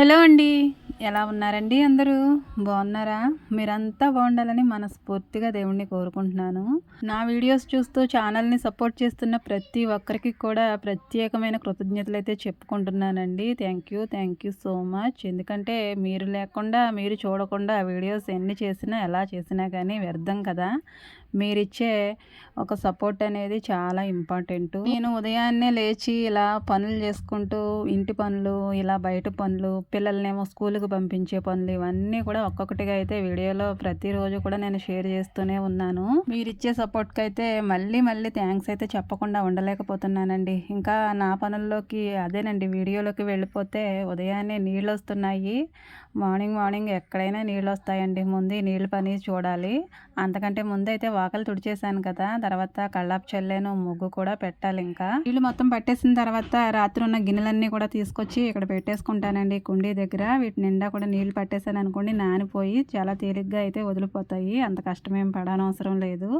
Hello అండి. ఎలా ఉన్నారండి అందరూ? బాగున్నారా? మీరంతా బాగుండాలని మనస్ఫూర్తిగా దేవుడిని కోరుకుంటున్నాను. నా వీడియోస్ చూస్తూ ఛానల్‌ని సపోర్ట్ చేస్తున్న ప్రతి ఒక్కరికి కూడా ప్రత్యేకమైన కృతజ్ఞతలైతే చెప్పుకుంటున్నానండి. Thank you so much. ఎందుకంటే మీరు లేకుండా, మీరు చూడకుండా వీడియోస్ ఎన్ని చేసినా, ఎలా చేసినా కానీ వ్యర్థం కదా! మీరిచ్చే ఒక సపోర్ట్ అనేది చాలా ఇంపార్టెంటు. నేను ఉదయాన్నే లేచి ఇలా పనులు చేసుకుంటూ, ఇంటి పనులు, ఇలా బయట పనులు, పిల్లలనేమో స్కూలుకి పంపించే పనులు, ఇవన్నీ కూడా ఒక్కొక్కటిగా అయితే వీడియోలో ప్రతిరోజు కూడా నేను షేర్ చేస్తూనే ఉన్నాను. మీరిచ్చే సపోర్ట్‌కైతే మళ్ళీ మళ్ళీ థ్యాంక్స్ అయితే చెప్పకుండా ఉండలేకపోతున్నానండి. ఇంకా నా పనుల్లోకి అదేనండి వీడియోలోకి వెళ్ళిపోతే ఉదయాన్నే నీళ్ళొస్తున్నాయి. మార్నింగ్ ఎక్కడైనా నీళ్ళొస్తాయండి. ముందు ఈ నీళ్ళ పని చూడాలి. అంతకంటే ముందైతే వాకలు తుడిచేసాను కదా! తర్వాత కల్లాపు చల్లాను, ముగ్గు కూడా పెట్టాలింకా. నీళ్ళు మొత్తం పట్టేసిన తర్వాత రాత్రి ఉన్న గిన్నెలన్నీ కూడా తీసుకొచ్చి ఇక్కడ పెట్టేసుకుంటానండి కుండీ దగ్గర. వీటి నిండా కూడా నీళ్ళు పట్టేసాననుకోండి నానిపోయి చాలా తేలిగ్గా అయితే వదిలిపోతాయి. అంత కష్టమేం పడనవసరం లేదు.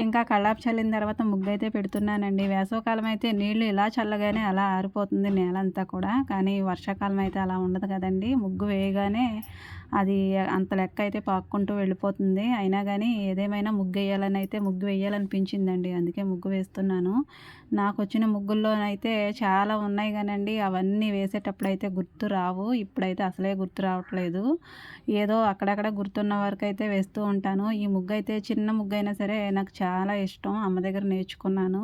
ఇంకా కల్లాపు చల్లిన తర్వాత ముగ్గైతే పెడుతున్నానండి. వేసవికాలం అయితే నీళ్ళు ఇలా చల్లగానే అలా ఆరిపోతుంది నేలంతా కూడా. కానీ వర్షాకాలం అయితే అలా ఉండదు కదండీ! ముగ్గు వేయగానే అది అంత లెక్క అయితే పాక్కుంటూ వెళ్ళిపోతుంది. అయినా కానీ ఏదేమైనా ముగ్గేయాలని అయితే ముగ్గు వేయాలనిపించిందండి. అందుకే ముగ్గు వేస్తున్నాను. నాకొచ్చిన ముగ్గుల్లోనైతే చాలా ఉన్నాయి కానండి అవన్నీ వేసేటప్పుడైతే గుర్తు రావు. ఇప్పుడైతే అసలే గుర్తు రావట్లేదు. ఏదో అక్కడక్కడ గుర్తున్న వరకైతే వేస్తూ ఉంటాను. ఈ ముగ్గు అయితే చిన్న ముగ్గైనా సరే నాకు చాలా ఇష్టం. అమ్మ దగ్గర నేర్చుకున్నాను.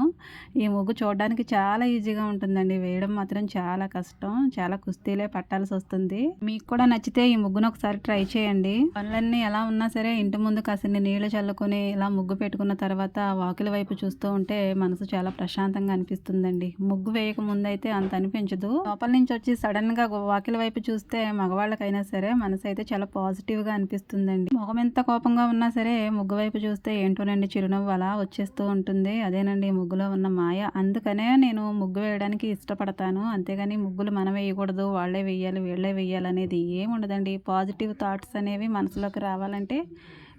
ఈ ముగ్గు చూడడానికి చాలా ఈజీగా ఉంటుందండి. వేయడం మాత్రం చాలా కష్టం. చాలా కుస్తీలే పట్టాల్సొస్తుంది. మీకు కూడా నచ్చితే ఈ ముగ్గును ఒకసారి ట్రై చేయండి. పనులన్నీ ఎలా ఉన్నా సరే ఇంటి ముందు కాసిన్ని నీళ్లు చల్లుకొని ఇలా ముగ్గు పెట్టుకున్న తర్వాత వాకిలి వైపు చూస్తూ ఉంటే మనసు చాలా ప్రశాంతంగా అనిపిస్తుందండి. ముగ్గు వేయక ముందైతే అంత అనిపించదు. లోపల నుంచి వచ్చి సడన్‌గా వాకిలి వైపు చూస్తే మగవాళ్ళకైనా సరే మనసు అయితే చాలా పాజిటివ్‌గా అనిపిస్తుందండి. మొహం ఎంత కోపంగా ఉన్నా సరే ముగ్గు వైపు చూస్తే ఏంటోనండి చిరునవ్వు అలా వచ్చేస్తూ ఉంటుంది. అదేనండి ముగ్గులో ఉన్న మాయ. అందుకనే నేను ముగ్గు వేయడానికి ఇష్టపడతాను. అంతేగాని ముగ్గులు మనం వేయకూడదు, వాళ్ళే వేయాలి, వీళ్ళే వేయాలి అనేది ఏముండదండి. పాజిటివ్ థాట్స్ అనేవి మనసులోకి రావాలంటే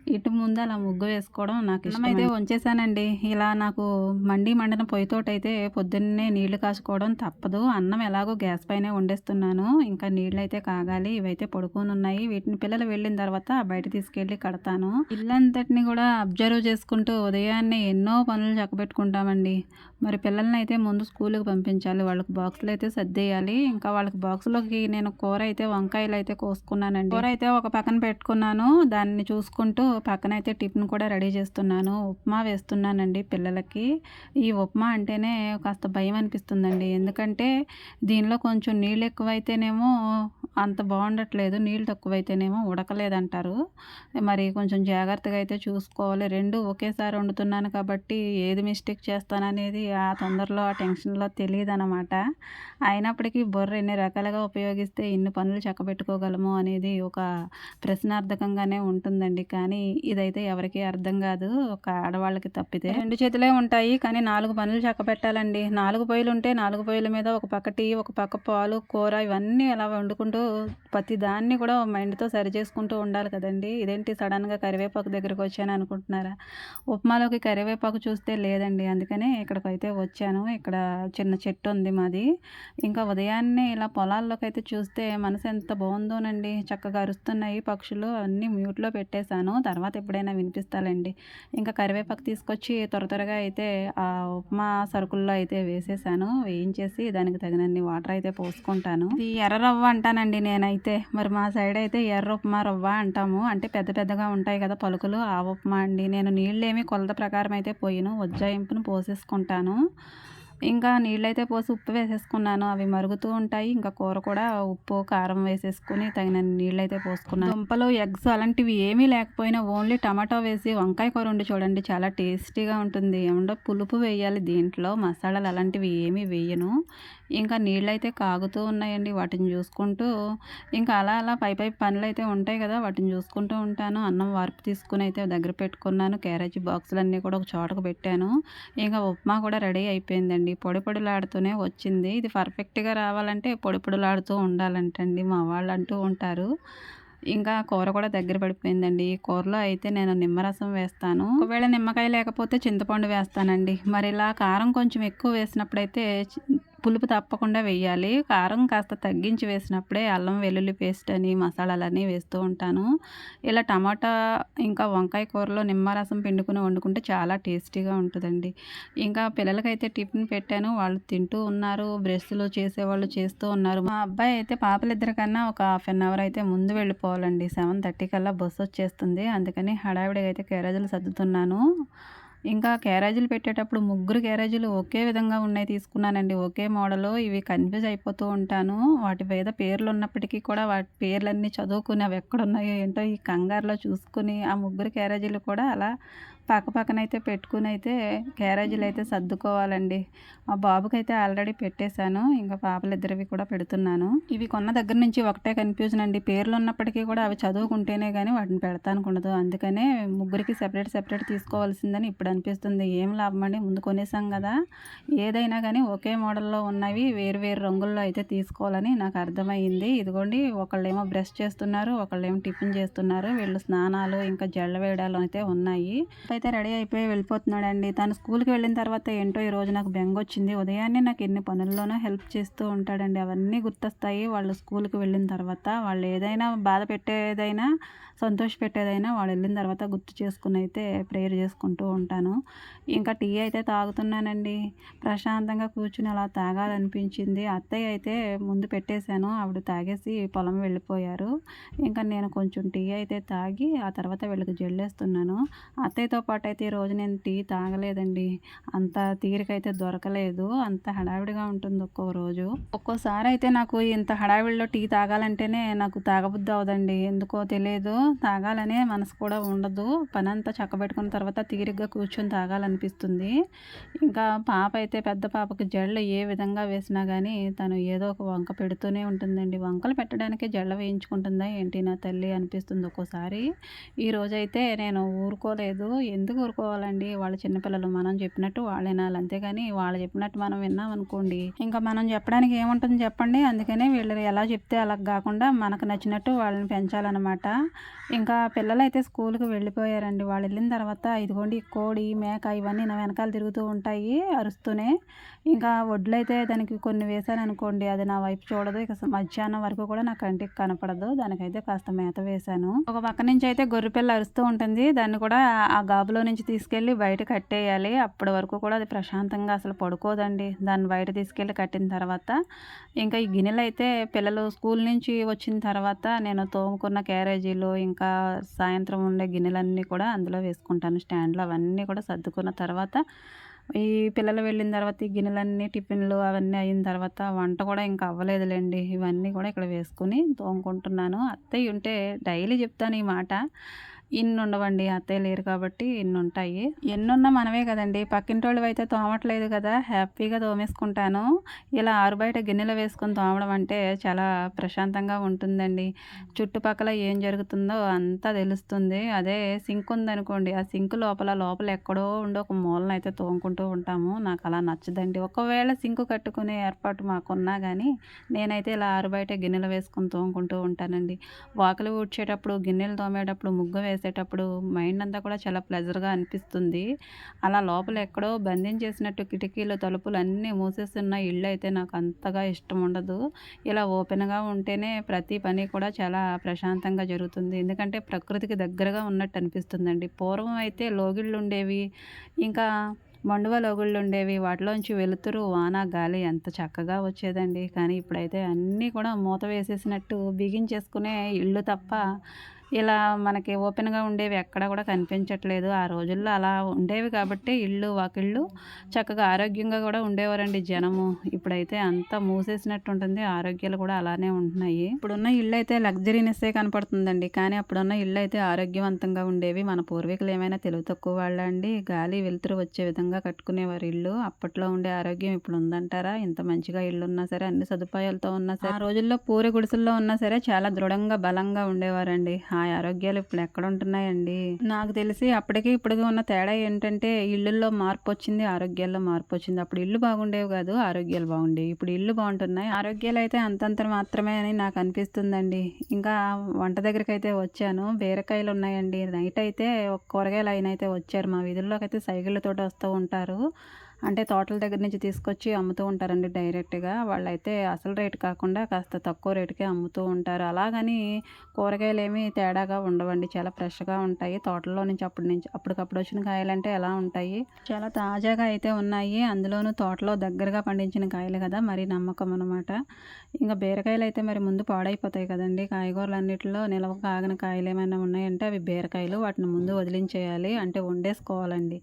ఇటు ముందు అలా ముగ్గు వేసుకోవడం నాకు ఇష్టం. అయితే వంచేసానండి. ఇలా నాకు మండిన పొయ్యితోటైతే పొద్దున్నే నీళ్లు కాచుకోవడం తప్పదు. అన్నం ఎలాగో గ్యాస్ పైనే వండేస్తున్నాను. ఇంకా నీళ్ళైతే కాగాలి. ఇవైతే పడుకొని ఉన్నాయి. వీటిని పిల్లలు వెళ్ళిన తర్వాత బయట తీసుకెళ్ళి కడతాను. ఇల్లంతటిని కూడా అబ్జర్వ్ చేసుకుంటూ ఉదయాన్నే ఎన్నో పనులు చక్కబెట్టుకుంటామండి. మరి పిల్లల్ని అయితే ముందు స్కూల్కి పంపించాలి. వాళ్ళకి బాక్సులు అయితే సర్దేయాలి. ఇంకా వాళ్ళకి బాక్సులోకి నేను కూర అయితే వంకాయలు అయితే కోసుకున్నానండి. కూర అయితే ఒక పక్కన పెట్టుకున్నాను. దాన్ని చూసుకుంటూ పక్కన అయితే టిఫిన్ కూడా రెడీ చేస్తున్నాను. ఉప్మా వేస్తున్నానండి పిల్లలకి. ఈ ఉప్మా అంటేనే కాస్త భయం అనిపిస్తుందండి. ఎందుకంటే దీనిలో కొంచెం నీళ్ళు ఎక్కువైతేనేమో అంత బాగుండట్లేదు, నీళ్ళు తక్కువైతేనేమో ఉడకలేదంటారు. మరి కొంచెం జాగ్రత్తగా అయితే చూసుకోవాలి. రెండు ఒకేసారి వండుతున్నాను కాబట్టి ఏది మిస్టేక్ చేస్తాననేది ఆ తొందరలో ఆ టెన్షన్లో తెలియదన్నమాట. అయినప్పటికీ బుర్ర ఎన్ని రకాలుగా ఉపయోగిస్తే ఇన్ని పనులు చక్కబెట్టుకోగలము అనేది ఒక ప్రశ్నార్థకంగానే ఉంటుందండి. కానీ ఇదైతే ఎవరికీ అర్థం కాదు, ఒక ఆడవాళ్ళకి తప్పితే. రెండు చేతులే ఉంటాయి కానీ 4 పనులు చక్కబెట్టాలండి. 4 పొయ్యిలు ఉంటే 4 పొయ్యిల మీద ఒక పక్క టీ, ఒక పక్క పాలు, కూర ఇవన్నీ అలా వండుకుంటూ ప్రతి దాన్ని కూడా మైండ్తో సరి చేసుకుంటూ ఉండాలి కదండి. ఇదేంటి సడన్గా కరివేపాకు దగ్గరికి వచ్చాను అనుకుంటున్నారా? ఉప్మాలోకి కరివేపాకు చూస్తే లేదండి. అందుకనే ఇక్కడికైతే వచ్చాను. ఇక్కడ చిన్న చెట్టు ఉంది మాది. ఇంకా ఉదయాన్నే ఇలా పొలాల్లోకి అయితే చూస్తే మనసు ఎంత బాగుందోనండి. చక్కగా అరుస్తున్నాయి పక్షులు. అన్నీ మ్యూట్లో పెట్టేశాను. తర్వాత ఎప్పుడైనా వినిపిస్తాలండి. ఇంకా కరివేపాకు తీసుకొచ్చి త్వరగా అయితే ఆ ఉప్మా సరుకుల్లో అయితే వేసేసాను. వేయించేసి దానికి తగినన్ని వాటర్ అయితే పోసుకుంటాను. ఇది ఎర్ర రవ్వ అంటానండి నేనైతే. మరి మా సైడ్ అయితే ఎర్ర ఉప్మా రవ్వ అంటాము. అంటే పెద్దగా ఉంటాయి కదా పలుకులు, ఆ ఉప్మా అండి. నేను నీళ్ళేమి కొలత ప్రకారం అయితే పోయను, ఉజ్జాయింపును పోసేసుకుంటాను. ఇంకా నీళ్ళైతే పోసి ఉప్పు వేసేసుకున్నాను. అవి మరుగుతూ ఉంటాయి. ఇంకా కూర కూడా ఉప్పు, కారం వేసేసుకుని తగినన్ని నీళ్ళైతే పోసుకున్నాను. దుంపలు, ఎగ్స్ అలాంటివి ఏమీ లేకపోయినా ఓన్లీ టమాటో వేసి వంకాయ కూర వండి చూడండి, చాలా టేస్టీగా ఉంటుంది. ఏమంటే పులుపు వేయాలి దీంట్లో, మసాలాలు అలాంటివి ఏమీ వేయను. ఇంకా నీళ్ళైతే కాగుతూ ఉన్నాయండి. వాటిని చూసుకుంటూ ఇంకా అలా పై పనులైతే ఉంటాయి కదా, వాటిని చూసుకుంటూ ఉంటాను. అన్నం వార్పు తీసుకుని అయితే దగ్గర పెట్టుకున్నాను. క్యారేజీ బాక్సులన్నీ కూడా ఒక చోటకు పెట్టాను. ఇంకా ఉప్మా కూడా రెడీ అయిపోయిందండి. పొడిలాడుతూనే వచ్చింది. ఇది పర్ఫెక్ట్గా రావాలంటే పొడిలాడుతూ ఉండాలంటండి మా వాళ్ళు అంటూ ఉంటారు. ఇంకా కూర కూడా దగ్గర పడిపోయిందండి. ఈ కూరలో అయితే నేను నిమ్మరసం వేస్తాను. ఒకవేళ నిమ్మకాయ లేకపోతే చింతపండు వేస్తానండి. మరి ఇలా కారం కొంచెం ఎక్కువ వేసినప్పుడైతే పులుపు తప్పకుండా వేయాలి. కారం కాస్త తగ్గించి వేసినప్పుడే అల్లం వెల్లుల్లి పేస్ట్ అని మసాలాలన్నీ వేస్తూ ఉంటాను. ఇలా టమాటా ఇంకా వంకాయ కూరలో నిమ్మరసం పిండుకొని వండుకుంటే చాలా టేస్టీగా ఉంటుందండి. ఇంకా పిల్లలకైతే టిఫిన్ పెట్టాను. వాళ్ళు తింటూ ఉన్నారు. బ్రష్లు చేసేవాళ్ళు చేస్తూ ఉన్నారు. మా అబ్బాయి అయితే పాపలిద్దరికన్నా ఒక హాఫ్ అన్ అవర్ అయితే ముందు వెళ్ళిపోవాలండి. 7:30 కల్లా బస్సు వచ్చేస్తుంది. అందుకని హడావిడిగా అయితే క్యారేజీలు సర్దుతున్నాను. ఇంకా క్యారేజీలు పెట్టేటప్పుడు 3 క్యారేజీలు ఒకే విధంగా ఉన్నాయి తీసుకున్నానండి. ఒకే మోడలు. ఇవి కన్‌ఫ్యూజ్ అయిపోతూ ఉంటాను. వాటి మీద పేర్లు ఉన్నప్పటికీ కూడా వాటి పేర్లన్నీ చదువుకుని అవి ఎక్కడున్నాయో ఏంటో ఈ కంగారులో చూసుకొని ఆ 3 క్యారేజీలు కూడా అలా పక్కపక్కనైతే పెట్టుకునైతే క్యారేజీలైతే సర్దుకోవాలండి. మా బాబుకైతే ఆల్రెడీ పెట్టేశాను. ఇంకా పాపలిద్దరివి కూడా పెడుతున్నాను. ఇవి కొన్న దగ్గర నుంచి ఒకటే కన్‌ఫ్యూజన్ అండి. పేర్లు ఉన్నప్పటికీ కూడా అవి చదువుకుంటేనే గానీ వాటిని పెడతానికుండదు. అందుకనే ముగ్గురికి సెపరేట్ తీసుకోవాల్సిందని ఇప్పుడు అనిపిస్తుంది. ఏం లాభమండి ముందు కొనేసాం గదా! ఏదైనా గానీ ఒకే మోడల్‌లో ఉన్నవి వేరు వేరు రంగుల్లో అయితే తీసుకోవాలని నాకు అర్థమయ్యింది. ఇదిగోండి ఒకళ్ళేమో బ్రష్ చేస్తున్నారు. ఒకళ్ళేమో టిఫిన్ చేస్తున్నారు. వీళ్ళు స్నానాలు ఇంకా జడలు వేయడాలు అయితే ఉన్నాయి. అయితే రెడీ అయిపోయి వెళ్ళిపోతున్నాడండి. తను స్కూల్‌కి వెళ్ళిన తర్వాత ఏంటో ఈరోజు నాకు బెంగొచ్చింది. ఉదయాన్నే నాకు ఎన్ని పనుల్లోనో హెల్ప్ చేస్తూ ఉంటాడండి. అవన్నీ గుర్తొస్తాయి వాళ్ళు స్కూల్‌కి వెళ్ళిన తర్వాత. వాళ్ళు ఏదైనా బాధ పెట్టేదైనా, సంతోషపెట్టేదైనా వాళ్ళు వెళ్ళిన తర్వాత గుర్తు చేసుకొని అయితే ప్రేయర్ చేసుకుంటూ ఉంటాను. ఇంకా టీ అయితే తాగుతున్నానండి. ప్రశాంతంగా కూర్చొని అలా తాగాలనిపించింది. అత్తయ్య అయితే ముందు పెట్టేశాను. ఆవిడ తాగేసి పొలం వెళ్ళిపోయారు. ఇంకా నేను కొంచెం టీ అయితే తాగి ఆ తర్వాత వీళ్ళకి జల్లేస్తున్నాను. అత్తయ్యతో పాటు అయితే ఈరోజు నేను టీ తాగలేదండి. అంత తీరికైతే దొరకలేదు. అంత హడావిడిగా ఉంటుంది ఒక్కో రోజు. ఒక్కోసారి అయితే నాకు ఇంత హడావిడిలో టీ తాగాలంటేనే నాకు తాగబుద్ధి అవ్వదండి. ఎందుకో తెలియదు. తాగాలనే మనసు కూడా ఉండదు. పనంతా చక్కబెట్టుకున్న తర్వాత తీరిగ్గా కూర్చొని తాగాలనిపిస్తుంది. ఇంకా పాప అయితే పెద్ద పాపకి జడలు ఏ విధంగా వేసినా గానీ తను ఏదో ఒక వంక పెడుతూనే ఉంటుందండి. వంకలు పెట్టడానికే జడలు వేయించుకుంటుందా ఏంటి నా తల్లి అనిపిస్తుంది ఒక్కోసారి. ఈరోజైతే నేను ఊరుకోలేదు. ఎందుకు ఊరుకోవాలండి? వాళ్ళు చిన్నపిల్లలు. మనం చెప్పినట్టు వాళ్ళు వినాలి. అంతేగాని వాళ్ళు చెప్పినట్టు మనం విన్నామనుకోండి, ఇంకా మనం చెప్పడానికి ఏముంటుంది చెప్పండి? అందుకనే వీళ్ళు ఎలా చెప్తే అలా గాకుండా మనకు నచ్చినట్టు వాళ్ళని పెంచాలనమాట. ఇంకా పిల్లలైతే స్కూల్‌కి వెళ్ళిపోయారండి. వాళ్ళు వెళ్ళిన తర్వాత ఇదిగోండి కోడి, మేక ఇవన్నీ నా వెనకాల తిరుగుతూ ఉంటాయి అరుస్తూనే. ఇంకా వడ్లయితే దానికి కొన్ని వేశాననుకోండి అది నా వైపు చూడదు. ఇక మధ్యాహ్నం వరకు కూడా నా కంటికి కనపడదు. దానికైతే కాస్త మేత వేశాను. ఒక పక్క నుంచి అయితే గొర్రెపిల్ల అరుస్తూ ఉంటుంది. దాన్ని కూడా ఆ గాబులో నుంచి తీసుకెళ్ళి బయట కట్టేయాలి. అప్పటి వరకు కూడా అది ప్రశాంతంగా అసలు పడుకోదండి. దాన్ని బయట తీసుకెళ్ళి కట్టిన తర్వాత ఇంకా ఈ గిన్నెలైతే పిల్లలు స్కూల్ నుంచి వచ్చిన తర్వాత నేను తోముకున్న క్యారేజీలు ఇంకా సాయంత్రం ఉండే గిన్నెలన్నీ కూడా అందులో వేసుకుంటాను. స్టాండ్‌లో అవన్నీ కూడా సర్దుకున్న తర్వాత ఈ పిల్లలు వెళ్ళిన తర్వాత ఈ గిన్నెలన్నీ టిఫిన్‌లు అవన్నీ అయిన తర్వాత వంట కూడా ఇంకా అవ్వలేదులెండి. ఇవన్నీ కూడా ఇక్కడ వేసుకొని తోముకుంటున్నాను. అత్తయ్య ఉంటే డైలీ చెప్తాను ఈ మాట. ఇన్నుండవండి. అత్తయ్య లేరు కాబట్టి ఇన్నుంటాయి. ఎన్నున్నా మనమే కదండీ! పక్కింటోళ్ళవైతే తోమట్లేదు కదా! హ్యాపీగా తోమేసుకుంటాను. ఇలా ఆరుబయట గిన్నెలో వేసుకొని తోమడం అంటే చాలా ప్రశాంతంగా ఉంటుందండి. చుట్టుపక్కల ఏం జరుగుతుందో అంతా తెలుస్తుంది. అదే సింక్ ఉందనుకోండి, ఆ సింక్ లోపల ఎక్కడో ఉండి ఒక మూలనైతే తోముకుంటూ ఉంటాము. నాకు అలా నచ్చదండి. ఒకవేళ సింక్ కట్టుకునే ఏర్పాటు మాకున్నా గానీ, నేనైతే ఇలా ఆరుబయట గిన్నెలు వేసుకొని తోముకుంటూ ఉంటానండి. వాకిలి ఊడ్చేటప్పుడు, గిన్నెలు తోమేటప్పుడు, ముగ్గు వేసేటప్పుడు మైండ్ అంతా కూడా చాలా ప్లెజర్‌గా అనిపిస్తుంది. అలా లోపల ఎక్కడో బంధించేసినట్టు కిటికీలు, తలుపులు అన్నీ మూసేసున్న ఇళ్ళైతే నాకు అంతగా ఇష్టం ఉండదు. ఇలా ఓపెన్‌గా ఉంటేనే ప్రతి పని కూడా చాలా ప్రశాంతంగా జరుగుతుంది. ఎందుకంటే ప్రకృతికి దగ్గరగా ఉన్నట్టు అనిపిస్తుందండి. పూర్వం అయితే లోగిళ్ళుండేవి. ఇంకా మండువ లోగుళ్ళుండేవి. వాటిలోంచి వెలుతురు, వాన, గాలి ఎంత చక్కగా వచ్చేదండి. కానీ ఇప్పుడైతే అన్నీ కూడా మూత వేసేసినట్టు బిగించేసుకునే ఇల్లు తప్ప ఇలా మనకి ఓపెన్‌గా ఉండేవి ఎక్కడ కూడా కనిపించట్లేదు. ఆ రోజుల్లో అలా ఉండేవి కాబట్టి ఇళ్ళు, వాకిళ్ళు చక్కగా ఆరోగ్యంగా కూడా ఉండేవారండి జనము. ఇప్పుడైతే అంతా మూసేసినట్టు ఉంటుంది. ఆరోగ్యాలు కూడా అలానే ఉంటున్నాయి. ఇప్పుడున్న ఇళ్ళైతే లగ్జరీనెస్సే కనపడుతుందండి. కానీ అప్పుడున్న ఇళ్ళైతే ఆరోగ్యవంతంగా ఉండేవి. మన పూర్వీకులు ఏమైనా తెలివి తక్కువ వాళ్ళా అండి? గాలి, వెలుతురు వచ్చే విధంగా కట్టుకునేవారు ఇల్లు. అప్పట్లో ఉండే ఆరోగ్యం ఇప్పుడు ఉందంటారా? ఇంత మంచిగా ఇల్లున్నా సరే, అన్ని సదుపాయాలతో ఉన్నా సరే, ఆ రోజుల్లో పూరి గుడిసెల్లో ఉన్నా సరే చాలా దృఢంగా, బలంగా ఉండేవారండి. ఆ ఆరోగ్యాలు ఇప్పుడు ఎక్కడుంటున్నాయండి? నాకు తెలిసి అప్పటికి ఇప్పటికి ఉన్న తేడా ఏంటంటే ఇళ్ళల్లో మార్పొచ్చింది, ఆరోగ్యాల్లో మార్పొచ్చింది. అప్పుడు ఇల్లు బాగుండేవి కాదు, ఆరోగ్యాలు బాగుండేవి. ఇప్పుడు ఇల్లు బాగుంటున్నాయి, ఆరోగ్యాలు అయితే అంతంత మాత్రమే అని నాకు అనిపిస్తుందండి. ఇంకా వంట దగ్గరికైతే వచ్చాను. బీరకాయలు ఉన్నాయండి. నైట్ అయితే ఒక కూరగాయల ఆయన అయితే వచ్చారు. మా వీధుల్లోకి అయితే సైకిళ్ళతోటి వస్తూ ఉంటారు. అంటే తోటల దగ్గర నుంచి తీసుకొచ్చి అమ్ముతూ ఉంటారండి డైరెక్ట్‌గా. వాళ్ళైతే అసలు రేటు కాకుండా కాస్త తక్కువ రేటుకే అమ్ముతూ ఉంటారు. అలాగని కూరగాయలేమి తేడాగా ఉండవండి. చాలా ఫ్రెష్‌గా ఉంటాయి. తోటల్లో నుంచి అప్పటికప్పుడు వచ్చిన కాయలంటే ఎలా ఉంటాయి. చాలా తాజాగా అయితే ఉన్నాయి. అందులోనూ తోటలో దగ్గరగా పండించిన కాయలు కదా! మరి నమ్మకం అనమాట. ఇంక బీరకాయలయితే మరి ముందు పాడైపోతాయి కదండీ! కాయగూరలన్నిటిలో నిలవగా ఆగిన కాయలేమైనా ఉన్నాయంటే అవి బీరకాయలు. వాటిని ముందు వదిలించేయాలి. అంటే వండేసుకోవాలండి.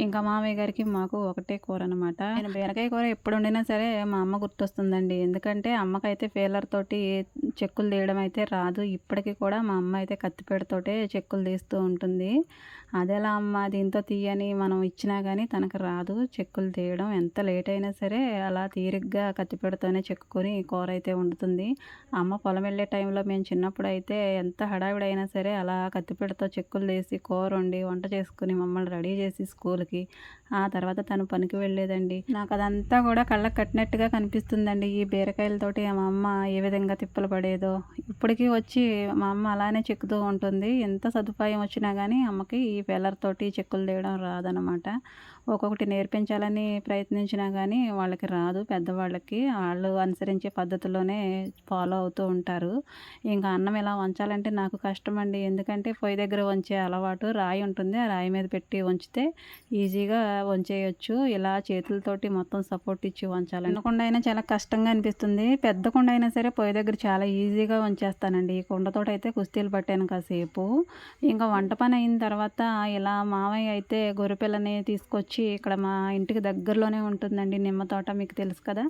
ఇంకా మామయ్య గారికి, మాకు ఒకటే కూరనమాట. నేను బీరకాయ కూర ఎప్పుడు వండినా సరే మా అమ్మ గుర్తొస్తుందండి. ఎందుకంటే అమ్మకైతే పీలర్ తోటి చెక్కులు తీయడం అయితే రాదు. ఇప్పటికి కూడా మా అమ్మ అయితే కత్తిపీటతోటే చెక్కులు తీస్తూ ఉంటుంది. అదెలా అమ్మ దీంతో తీయని మనం ఇచ్చినా గానీ తనకు రాదు చెక్కులు తీయడం. ఎంత లేట్ అయినా సరే అలా తీరిగ్గా కత్తిపీటతోనే చెక్కుకొని కూరైతే వండుతుంది. అమ్మ పొలం వెళ్ళే టైంలో మేము చిన్నప్పుడైతే ఎంత హడావిడైనా సరే అలా కత్తిపీటతో చెక్కులు తీసి కూరొండి, వంట చేసుకొని మమ్మల్ని రెడీ చేసి స్కూల్‌కి ఆ తర్వాత తను పనికి వెళ్ళేదండి. నాకదంతా కూడా కళ్ళకి కట్టినట్టుగా కనిపిస్తుందండి. ఈ బీరకాయలతోటి మా అమ్మ ఏ విధంగా తిప్పలు పడేదో. ఇప్పటికి వచ్చి మా అమ్మ అలానే చెక్కుతూ ఉంటుంది. ఎంత సదుపాయం వచ్చినా గానీ అమ్మకి ఈ పేలర్ తోటి చెక్కులు తీయడం రాదనమాట. ఒక్కొక్కటి నేర్పించాలని ప్రయత్నించినా గానీ వాళ్ళకి రాదు పెద్దవాళ్ళకి. వాళ్ళు అనుసరించే పద్ధతిలోనే ఫాలో అవుతూ ఉంటారు. ఇంకా అన్నం ఇలా వంచాలంటే నాకు కష్టమండి. ఎందుకంటే పొయ్యి దగ్గర వంచే అలవాటు. రాయి ఉంటుంది. ఆ రాయి మీద పెట్టి వంచితే ఈజీగా వంచేయొచ్చు. ఇలా చేతులతోటి మొత్తం సపోర్ట్ ఇచ్చి వంచాలి. చిన్న కుండ అయినా చాలా కష్టంగా అనిపిస్తుంది. పెద్ద కుండ అయినా సరే పొయ్యి దగ్గర చాలా ఈజీగా వంచేస్తానండి. ఈ కుండతోటైతే కుస్తీలు పట్టాను కాసేపు. ఇంకా వంట పని అయిన తర్వాత ఇలా మామయ్య అయితే గొర్రెపిల్లని తీసుకొచ్చి ఇక్కడ మా ఇంటికి దగ్గరలోనే ఉంటుందండి నిమ్మ తోట, మీకు తెలుసు కదా!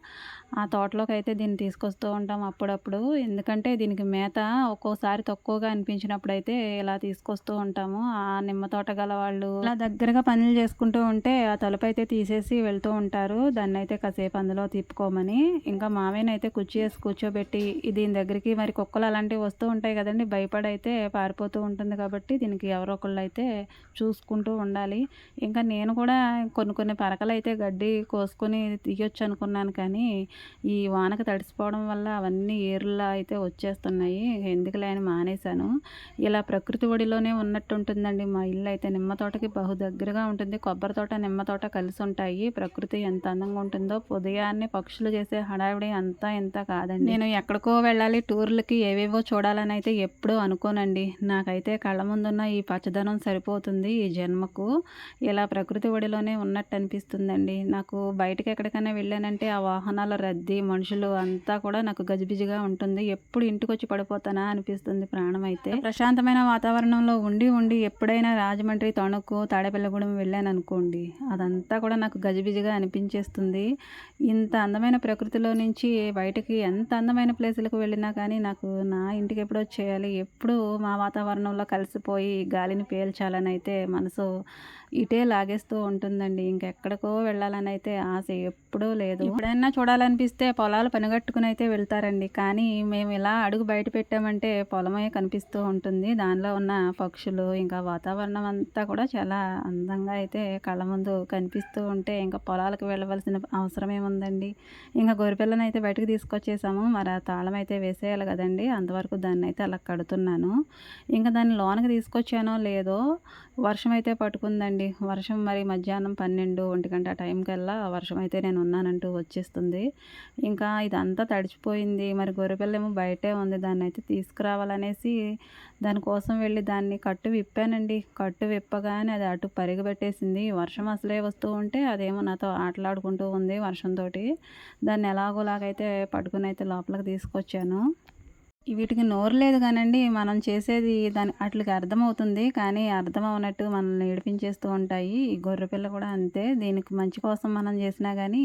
ఆ తోటలోకి అయితే దీన్ని తీసుకొస్తూ ఉంటాం అప్పుడప్పుడు. ఎందుకంటే దీనికి మేత ఒక్కోసారి తక్కువగా అనిపించినప్పుడైతే ఇలా తీసుకొస్తూ ఉంటాము. ఆ నిమ్మ తోట గల వాళ్ళు ఇలా దగ్గరగా పనులు చేసుకుంటూ ఉంటే ఆ తలుపైతే తీసేసి వెళ్తూ ఉంటారు. దాన్నైతే కాసేపు అందులో తిప్పుకోమని. ఇంకా మామయ్యనైతే కుర్చీ వేసి కూర్చోబెట్టి దీని దగ్గరికి మరి కుక్కలు అలాంటివి వస్తూ ఉంటాయి కదండీ! భయపడైతే పారిపోతూ ఉంటుంది కాబట్టి దీనికి ఎవరో ఒకళ్ళైతే చూసుకుంటూ ఉండాలి. ఇంకా నేను కూడా కొన్ని పరకలైతే గడ్డి కోసుకొని తీయొచ్చు అనుకున్నాను కానీ ఈ వానకి తడిసిపోవడం వల్ల అవన్నీ ఏరుల్లా అయితే వచ్చేస్తున్నాయి. ఎందుకులే అని మానేశాను. ఇలా ప్రకృతి ఒడిలోనే ఉన్నట్టు ఉంటుందండి మా ఇల్లు అయితే. నిమ్మ తోటకి బహు దగ్గరగా ఉంటుంది. కొబ్బరి తోట, నిమ్మ తోట కలిసి ఉంటాయి. ప్రకృతి ఎంత అందంగా ఉంటుందో. ఉదయాన్నే పక్షులు చేసే హడావిడి అంతా ఇంత కాదండి. నేను ఎక్కడికో వెళ్ళాలి టూర్లకి ఏవేవో చూడాలని అయితే ఎప్పుడూ అనుకోనండి. నాకైతే కళ్ళ ముందున్న ఈ పచ్చదనం సరిపోతుంది ఈ జన్మకు. ఇలా ప్రకృతి ఒడిలోనే ఉన్నట్టు అనిపిస్తుందండి. నాకు బయటకి ఎక్కడికైనా వెళ్ళానంటే ఆ వాహనాల రద్దీ, మనుషులు అంతా కూడా నాకు గజిబిజిగా ఉంటుంది. ఎప్పుడు ఇంటికొచ్చి పడిపోతానా అనిపిస్తుంది ప్రాణం అయితే. ప్రశాంతమైన వాతావరణంలో ఉండి ఎప్పుడైనా రాజమండ్రి, తణుకు, తాడేపల్లిగూడెం వెళ్ళాననుకోండి అదంతా కూడా నాకు గజిబిజిగా అనిపించేస్తుంది. ఇంత అందమైన ప్రకృతిలో నుంచి బయటకి ఎంత అందమైన ప్లేసులకు వెళ్ళినా కానీ నాకు నా ఇంటికి ఎప్పుడొచ్చేయాలి, ఎప్పుడు మా వాతావరణంలో కలిసిపోయి గాలిని పీల్చాలని అయితే మనసు ఇటే లాగేస్తూ ఉంటుందండి. ఇంకెక్కడికో వెళ్ళాలని అయితే ఆశ ఎప్పుడూ లేదు. ఎప్పుడైనా చూడాలనిపిస్తే పొలాలు పనిగట్టుకుని అయితే వెళ్తారండి. కానీ మేము ఇలా అడుగు బయట పెట్టామంటే పొలమే కనిపిస్తూ ఉంటుంది. దానిలో ఉన్న పక్షులు ఇంకా వాతావరణం అంతా కూడా చాలా అందంగా అయితే కళ్ళ ముందు కనిపిస్తూ ఉంటే ఇంకా పొలాలకు వెళ్ళవలసిన అవసరం ఏముందండి. ఇంకా గొర్రెపిల్లని అయితే బయటకు తీసుకొచ్చేసాము. మరి ఆ తాళం అయితే వేసేయాలి కదండి. అంతవరకు దాన్ని అయితే అలా కడుతున్నాను. ఇంకా దాన్ని లోనకి తీసుకొచ్చానో లేదో వర్షం అయితే పట్టుకుందండి. వర్షం మరి మధ్యాహ్నం 12, 1 గంట ఆ టైంకల్లా వర్షం అయితే నేను ఉన్నానంటూ వచ్చేస్తుంది. ఇంకా ఇదంతా తడిచిపోయింది. మరి గొర్రెపిల్లేమో బయటే ఉంది. దాన్నైతే తీసుకురావాలనేసి దానికోసం వెళ్ళి దాన్ని కట్టు విప్పానండి. కట్టు విప్పగానే అది అటు పరిగెబెట్టేసింది. వర్షం అసలే వస్తూ ఉంటే అదేమో నాతో ఆటలాడుకుంటూ ఉంది వర్షంతోటి. దాన్ని ఎలాగోలాగైతే పట్టుకునైతే లోపలికి తీసుకొచ్చాను. వీటికి నోరు లేదు కానండి. మనం చేసేది ఆటిలికి అర్థమవుతుంది. కానీ అర్థం అవ్వనట్టు మనల్ని ఏడిపించేస్తూ ఉంటాయి. ఈ గొర్రెపిల్ల కూడా అంతే. దీనికి మంచి కోసం మనం చేసినా గానీ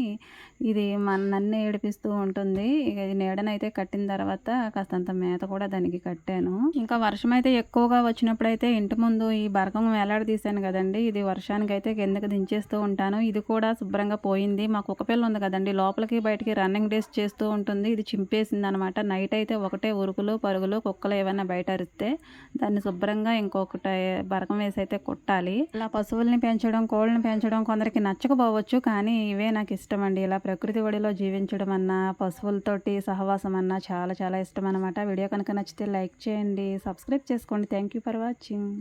ఇది నన్ను ఏడిపిస్తూ ఉంటుంది. ఇక ఈ నీడనైతే కట్టిన తర్వాత కాస్తంత మేత కూడా దానికి కట్టాను. ఇంకా వర్షం అయితే ఎక్కువగా వచ్చినప్పుడైతే ఇంటి ముందు ఈ బరకం వేలాడదీశాను కదండీ! ఇది వర్షానికైతే కిందకి దించేస్తూ ఉంటాను. ఇది కూడా శుభ్రంగా పోయింది. మా కుక్కపిల్ల ఉంది కదండీ! లోపలికి బయటికి రన్నింగ్ రేస్ చేస్తూ ఉంటుంది. ఇది చింపేసిందనమాట. నైట్ అయితే ఒకటే ఉరుకులు పరుగులు. కుక్కలు ఏమైనా బయట అరిస్తే దాన్ని శుభ్రంగా ఇంకొకటి బరకం వేసి అయితే కుట్టాలి. ఇలా పశువుల్ని పెంచడం, కోళ్ళని పెంచడం కొందరికి నచ్చకపోవచ్చు. కానీ ఇవే నాకు ఇష్టం అండి. ఇలా ప్రకృతి ఒడిలో జీవించడం అన్నా, పశువులతోటి సహవాసం అన్నా చాలా చాలా ఇష్టం అనమాట. వీడియో కనుక నచ్చితే లైక్ చేయండి, సబ్స్క్రైబ్ చేసుకోండి. Thank you for watching.